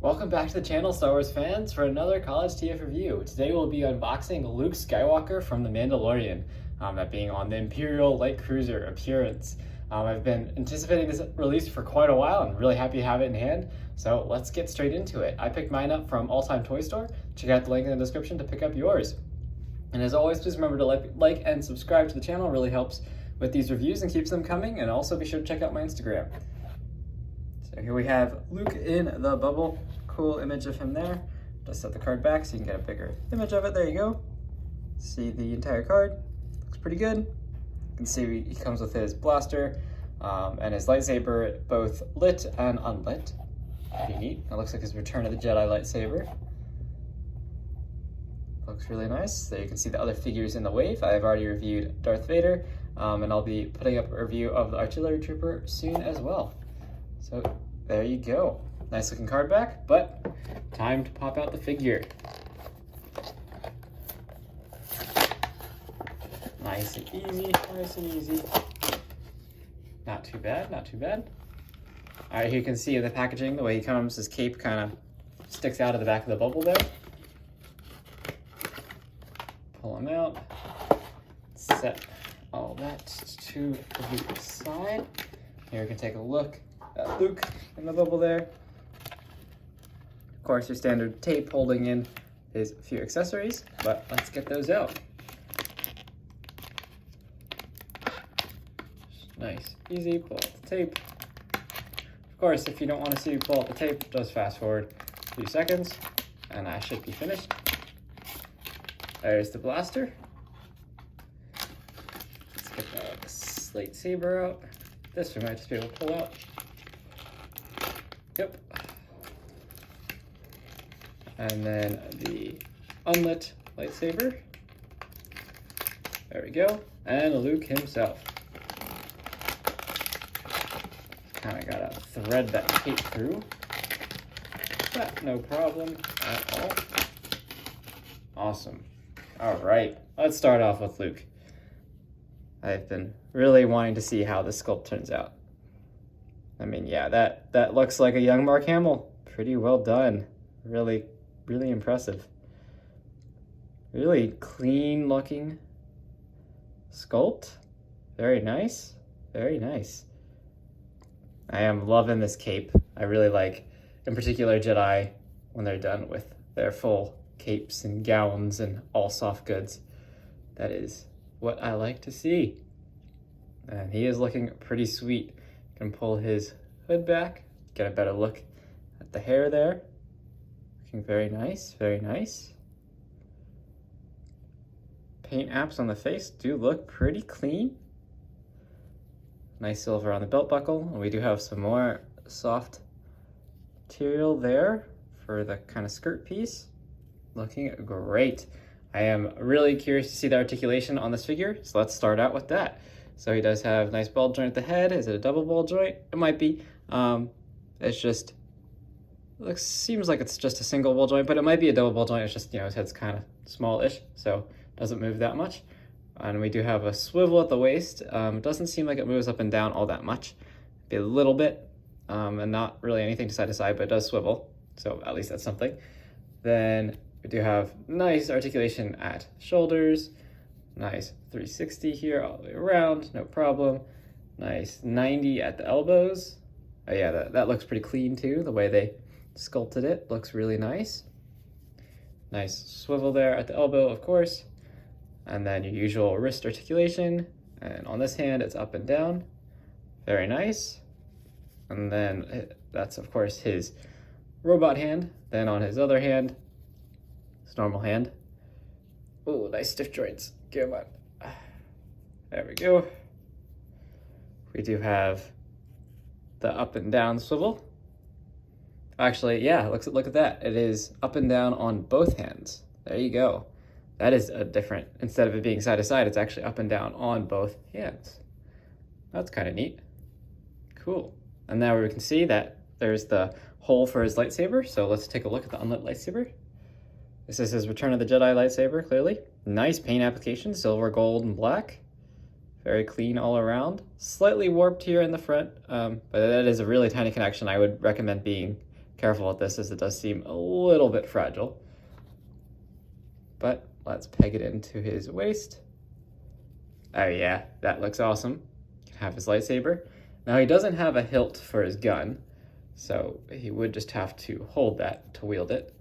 Welcome back to the channel, Star Wars fans, for another College TF review. Today we'll be unboxing Luke Skywalker from The Mandalorian, that being on the Imperial light cruiser appearance. I've been anticipating this release for quite a while and really happy to have it in hand, so let's get straight into it. I picked mine up from All Time Toy Store. Check out the link in the description to pick up yours. And as always, please remember to like and subscribe to the channel. It really helps with these reviews and keeps them coming, and also be sure to check out my Instagram. So here we have Luke in the bubble. Cool image of him there. Just set the card back so you can get a bigger image of it. There you go. See the entire card. Looks pretty good. You can see he comes with his blaster and his lightsaber, both lit and unlit. Pretty neat. That looks like his Return of the Jedi lightsaber. Looks really nice. There you can see the other figures in the wave. I've already reviewed Darth Vader, and I'll be putting up a review of the Artillery Trooper soon as well. So there you go. Nice looking card back, but time to pop out the figure. Nice and easy, nice and easy. Not too bad, not too bad. All right, here you can see the packaging, the way he comes, his cape kind of sticks out of the back of the bubble there. Pull him out, set all that to the side. Here we can take a look at Luke in the bubble there. Of course, your standard tape holding in his few accessories, but let's get those out. Nice, easy, pull out the tape. Of course, if you don't want to see me pull out the tape, just fast forward a few seconds, and I should be finished. There's the blaster. Let's get the lightsaber out. This we might just be able to pull out. Yep. And then the unlit lightsaber. There we go. And Luke himself. Kind of gotta thread that tape through, but no problem at all. Awesome. All right, let's start off with Luke. I've been really wanting to see how this sculpt turns out. I mean, yeah, that looks like a young Mark Hamill. Pretty well done. Really impressive. Really clean looking sculpt. Very nice, very nice. I am loving this cape. I really like, in particular, Jedi when they're done with their full capes and gowns and all soft goods. That is what I like to see. And he is looking pretty sweet. Can pull his hood back, get a better look at the hair there. Looking very nice, very nice. Paint apps on the face do look pretty clean. Nice silver on the belt buckle. And we do have some more soft material there for the kind of skirt piece. Looking great. I am really curious to see the articulation on this figure, so let's start out with that. So he does have a nice ball joint at the head. Is it a double ball joint? It might be. It's just, seems like it's just a single ball joint, but it might be a double ball joint. It's just, his head's kind of small-ish, so doesn't move that much. And we do have a swivel at the waist. It doesn't seem like it moves up and down all that much. Maybe a little bit, and not really anything to side, but it does swivel. So at least that's something. Then we do have nice articulation at shoulders. Nice 360 here all the way around, no problem. Nice 90 at the elbows. Oh yeah, that looks pretty clean too. The way they sculpted it looks really nice. Nice swivel there at the elbow, of course. And then your usual wrist articulation. And on this hand, it's up and down. Very nice. And then that's, of course, his robot hand. Then on his other hand, his normal hand. Oh, nice stiff joints. Come on. There we go. We do have the up and down swivel. Actually, yeah, look at that. It is up and down on both hands. There you go. That is a different, instead of it being side to side, it's actually up and down on both hands. That's kind of neat. Cool. And now we can see that there's the hole for his lightsaber. So let's take a look at the unlit lightsaber. This is his Return of the Jedi lightsaber, clearly. Nice paint application, silver, gold, and black. Very clean all around. Slightly warped here in the front, but that is a really tiny connection. I would recommend being careful with this as it does seem a little bit fragile. But let's peg it into his waist. Oh yeah, that looks awesome. He can have his lightsaber. Now he doesn't have a hilt for his gun, so he would just have to hold that to wield it.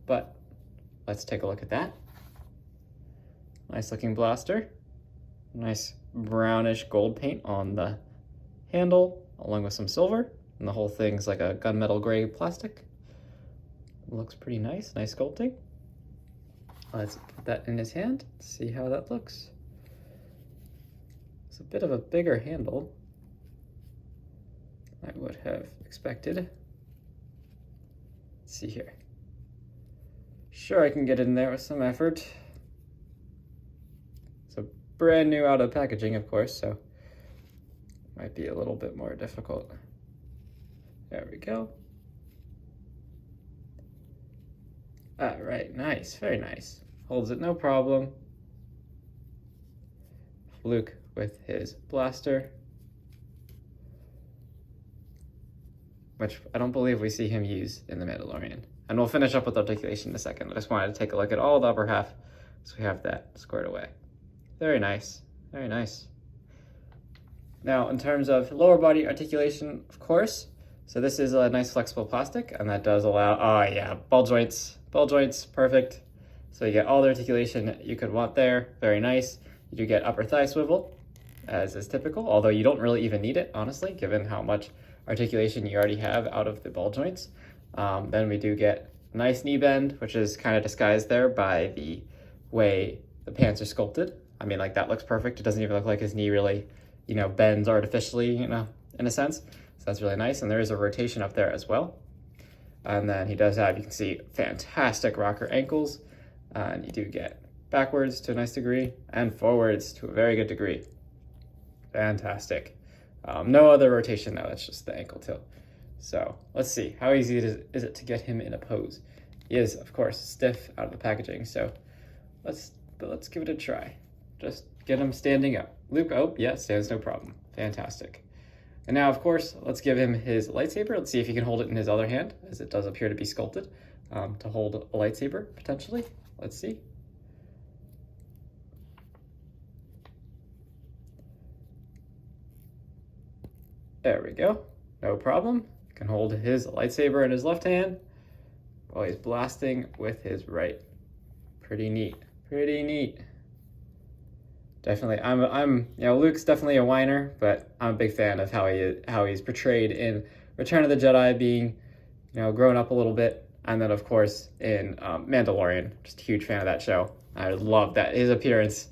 But let's take a look at that. Nice looking blaster. Nice brownish gold paint on the handle, along with some silver. And the whole thing's like a gunmetal gray plastic. Looks pretty nice, nice sculpting. Let's put that in his hand, see how that looks. It's a bit of a bigger handle I would have expected. Let's see here. Sure, I can get in there with some effort. It's a brand new out of packaging, of course, so might be a little bit more difficult. There we go. All right, nice, very nice. Holds it no problem. Luke with his blaster, which I don't believe we see him use in The Mandalorian. And we'll finish up with articulation in a second. I just wanted to take a look at all the upper half so we have that squared away. Very nice, very nice. Now, in terms of lower body articulation, of course, so this is a nice flexible plastic, and that does allow, oh yeah, ball joints, perfect. So you get all the articulation you could want there, very nice. You do get upper thigh swivel, as is typical, although you don't really even need it, honestly, given how much articulation you already have out of the ball joints. Then we do get nice knee bend, which is kind of disguised there by the way the pants are sculpted. I mean, like, that looks perfect. It doesn't even look like his knee really, you know, bends artificially, you know, in a sense. So that's really nice. And there is a rotation up there as well. And then he does have, you can see, fantastic rocker ankles. And you do get backwards to a nice degree and forwards to a very good degree. Fantastic. No other rotation though, it's just the ankle tilt. So let's see, how easy is it to get him in a pose? He is, of course, stiff out of the packaging, so let's give it a try. Just get him standing up. Luke, oh yeah, stands no problem. Fantastic. And now, of course, let's give him his lightsaber. Let's see if he can hold it in his other hand, as it does appear to be sculpted to hold a lightsaber, potentially. Let's see. There we go. No problem. Can hold his lightsaber in his left hand while he's blasting with his right. Pretty neat. Pretty neat. Definitely, I'm you know, Luke's definitely a whiner, but I'm a big fan of how he's portrayed in Return of the Jedi, being, you know, grown up a little bit, and then of course in Mandalorian. Just a huge fan of that show. I love that his appearance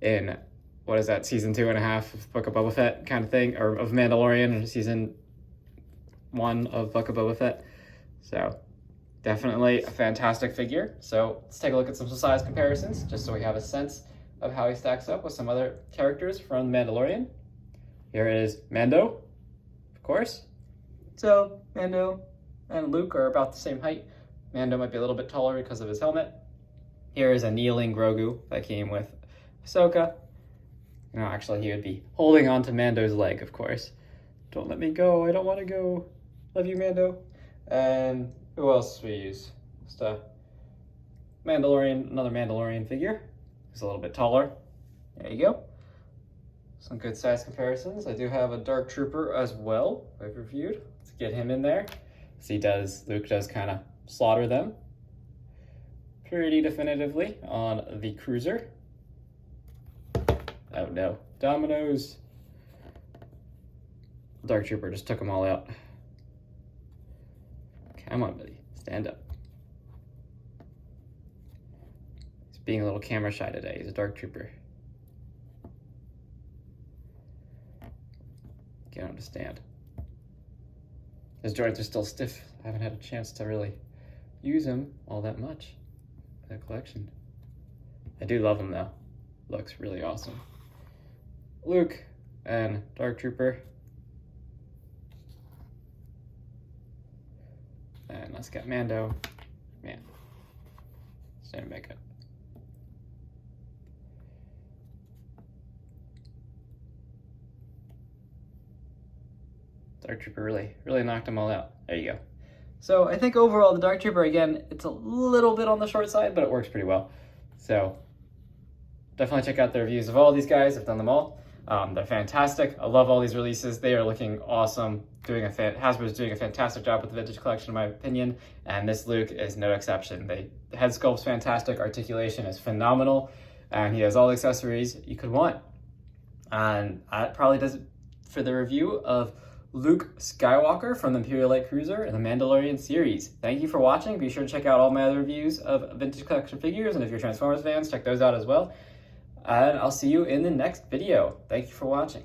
in, what is that, season 2.5 of Book of Boba Fett kind of thing, or of Mandalorian, or season 1 of Book of Boba Fett. So definitely a fantastic figure. So let's take a look at some size comparisons, just so we have a sense of how he stacks up with some other characters from The Mandalorian. Here is Mando, of course. So Mando and Luke are about the same height. Mando might be a little bit taller because of his helmet. Here is a kneeling Grogu that came with Ahsoka. You know, actually he would be holding on to Mando's leg, of course. Don't let me go, I don't want to go. Love you, Mando. And who else we use? Just a Mandalorian, another Mandalorian figure. He's a little bit taller. There you go. Some good size comparisons. I do have a Dark Trooper as well, I've reviewed. Let's get him in there. So Luke does kind of slaughter them pretty definitively on the cruiser. Oh no, dominoes. Dark Trooper just took them all out. Come on, buddy, stand up. He's being a little camera shy today. He's a Dark Trooper. Get him to stand. His joints are still stiff. I haven't had a chance to really use him all that much in the collection. I do love him though. Looks really awesome. Luke and Dark Trooper. And let's get Mando. Man, standard makeup. Dark Trooper really knocked them all out. There you go. So I think overall the Dark Trooper, again, it's a little bit on the short side, but it works pretty well. So definitely check out the reviews of all these guys. I've done them all. They're fantastic. I love all these releases. They are looking awesome. Hasbro is doing a fantastic job with the vintage collection, in my opinion, and this Luke is no exception. The head sculpt's fantastic, articulation is phenomenal, and he has all the accessories you could want. And that probably does it for the review of Luke Skywalker from the Imperial Light Cruiser and the Mandalorian series. Thank you for watching. Be sure to check out all my other reviews of vintage collection figures, and if you're Transformers fans, check those out as well. And I'll see you in the next video. Thank you for watching.